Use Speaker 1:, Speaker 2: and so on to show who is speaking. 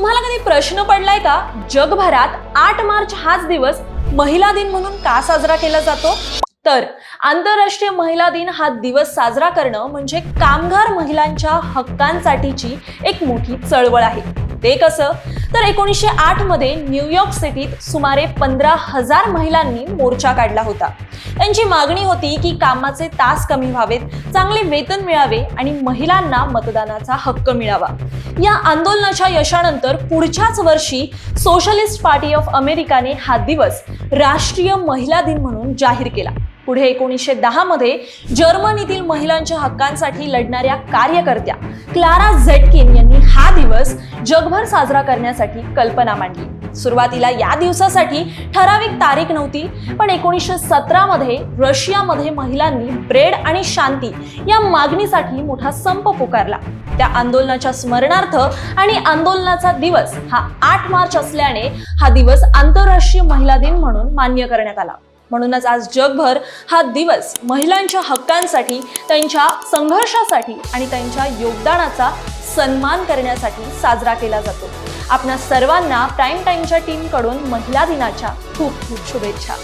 Speaker 1: तुम्हाला कधी प्रश्न पडलाय का, जगभरात 8 मार्च हाच दिवस महिला दिन म्हणून का साजरा केला जातो? तर आंतरराष्ट्रीय महिला दिन हा दिवस साजरा करणं म्हणजे कामगार महिलांच्या हक्कांसाठीची एक मोठी चळवळ आहे. ते कसं? तर 1908 मध्ये न्यूयॉर्क सिटीत सुमारे 15,000 महिलांनी मोर्चा काढला होता. त्यांची मागणी होती की कामाचे तास कमी व्हावेत, चांगले वेतन मिळावे आणि महिलांना मतदानाचा हक्क मिळावा. या आंदोलनाच्या यशानंतर पुढच्याच वर्षी सोशलिस्ट पार्टी ऑफ अमेरिकाने हा दिवस राष्ट्रीय महिला दिन म्हणून जाहीर केला. पुढे 1910 मध्ये जर्मनीतील महिलांच्या हक्कांसाठी लढणाऱ्या कार्यकर्त्या क्लारा झेटकिन यांनी हा दिवस जगभर साजरा करण्यासाठी कल्पना मांडली. सुरुवातीला या दिवसासाठी ठराविक तारीख नव्हती, पण 1917 मध्ये रशियामध्ये महिलांनी ब्रेड आणि शांती या मागणीसाठी मोठा संप पुकारला. त्या आंदोलनाच्या स्मरणार्थ आणि आंदोलनाचा दिवस हा 8 मार्च असल्याने हा दिवस आंतरराष्ट्रीय महिला दिन म्हणून मान्य करण्यात आला. म्हणूनच आज जगभर हा दिवस महिलांच्या हक्कांसाठी, त्यांच्या संघर्षासाठी आणि त्यांच्या योगदानाचा सन्मान करण्यासाठी साजरा केला जातो. आपणा सर्वांना प्राईम टाइमच्या टीमकडून महिला दिनाच्या खूप खूप शुभेच्छा.